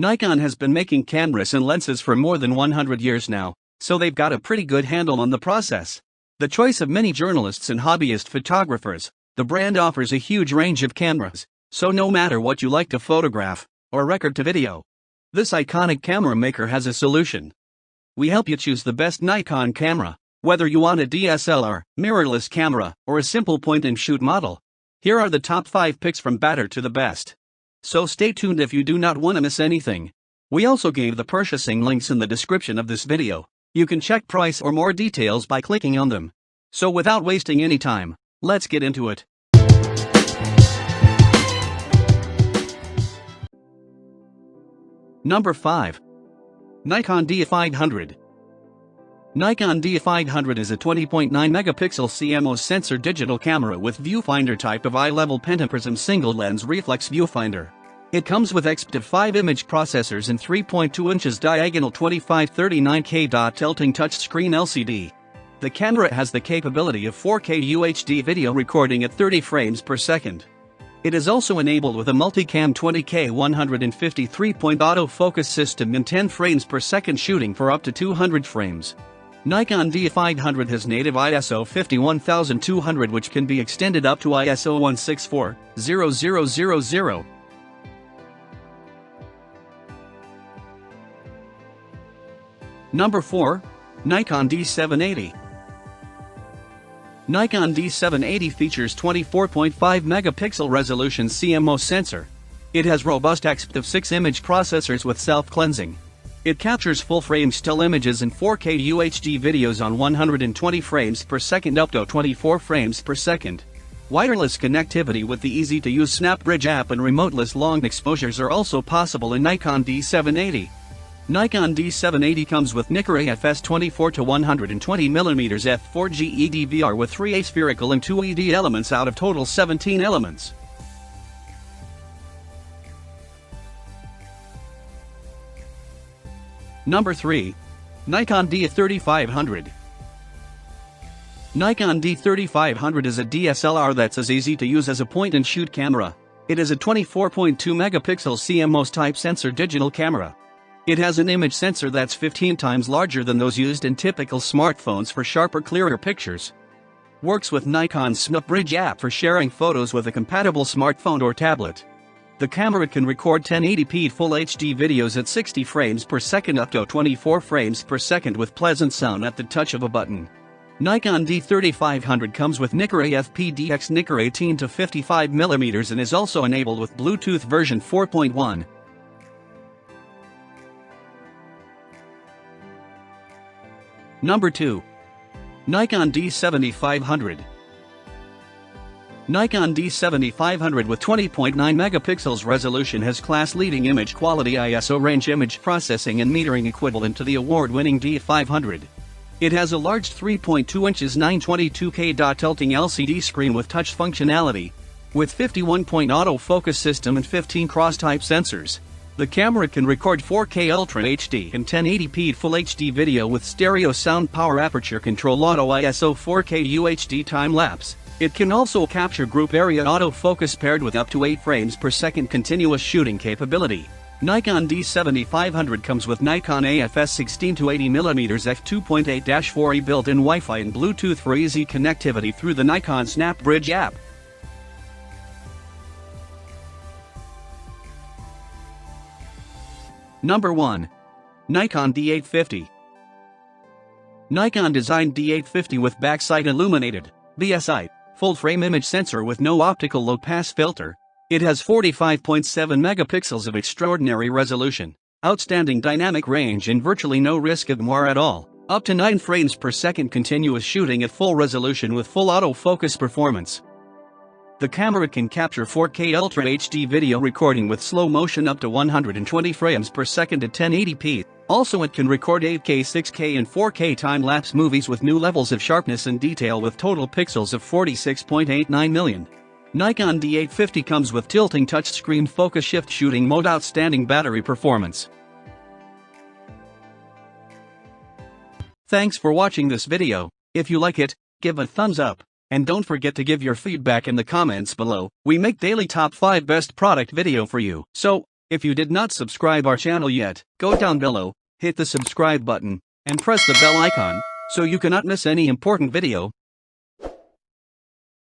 Nikon has been making cameras and lenses for more than 100 years now, so they've got a pretty good handle on the process. The choice of many journalists and hobbyist photographers, the brand offers a huge range of cameras, so no matter what you like to photograph or record to video, this iconic camera maker has a solution. We help you choose the best Nikon camera, whether you want a DSLR, mirrorless camera, or a simple point-and-shoot model. Here are the top 5 picks from better to the best. So stay tuned if you do not want to miss anything. We also gave the purchasing links in the description of this video. You can check price or more details by clicking on them. So without wasting any time, let's get into it. Number 5. Nikon D500. Nikon D500 is a 20.9 megapixel CMOS sensor digital camera with viewfinder type of eye-level pentaprism single lens reflex viewfinder. It comes with EXPEED 5 image processors and 3.2 inches diagonal 2539K tilting touchscreen LCD. The camera has the capability of 4K UHD video recording at 30 frames per second. It is also enabled with a multicam 20K 150 3-point autofocus system and 10 frames per second shooting for up to 200 frames. Nikon D500 has native ISO 51200 which can be extended up to ISO 164,000. Number 4. Nikon D780. Nikon D780 features 24.5 megapixel resolution CMOS sensor. It has robust EXPEED 6 image processors with self-cleansing. It captures full-frame still images and 4K UHD videos on 120 frames per second up to 24 frames per second. Wireless connectivity with the easy-to-use SnapBridge app and remoteless long exposures are also possible in Nikon D780. Nikon D780 comes with Nikon AFS 24 to 120mm f4G EDVR with 3 aspherical and 2 ED elements out of total 17 elements. Number 3. Nikon D3500. Nikon D3500 is a DSLR that's as easy to use as a point-and-shoot camera. It is a 24.2 megapixel CMOS type sensor digital camera. It has an image sensor that's 15 times larger than those used in typical smartphones for sharper, clearer pictures. Works with Nikon's SnapBridge app for sharing photos with a compatible smartphone or tablet. The camera can record 1080p Full HD videos at 60 frames per second up to 24 frames per second with pleasant sound at the touch of a button. Nikon D3500 comes with Nikon FPDX Nikon 18 to 55mm and is also enabled with Bluetooth version 4.1. Number 2. Nikon D7500. Nikon D7500 with 20.9 megapixels resolution has class-leading image quality ISO range image processing and metering equivalent to the award-winning D500. It has a large 3.2 inches 922K tilting LCD screen with touch functionality, with 51-point autofocus system and 15 cross-type sensors. The camera can record 4K Ultra HD and 1080p Full HD video with stereo sound power aperture control auto ISO 4K UHD time-lapse. It can also capture group area autofocus paired with up to 8 frames per second continuous shooting capability. Nikon D7500 comes with Nikon AFS 16 to 80mm f2.8-4e built-in Wi-Fi and Bluetooth for easy connectivity through the Nikon SnapBridge app. Number 1. Nikon D850. Nikon designed D850 with backside illuminated, BSI, full-frame image sensor with no optical low-pass filter. It has 45.7 megapixels of extraordinary resolution, outstanding dynamic range and virtually no risk of moire at all, up to 9 frames per second continuous shooting at full resolution with full autofocus performance. The camera can capture 4K Ultra HD video recording with slow motion up to 120 frames per second at 1080p. Also it can record 8K, 6K and 4K time-lapse movies with new levels of sharpness and detail with total pixels of 46.89 million. Nikon D850 comes with tilting touchscreen focus shift shooting mode, outstanding battery performance. Thanks for watching this video. If you like it, give a thumbs up. And don't forget to give your feedback in the comments below. We make daily top 5 best product video for you. So, If you did not subscribe our channel yet, go down below, hit the subscribe button, and press the bell icon, so you cannot miss any important video.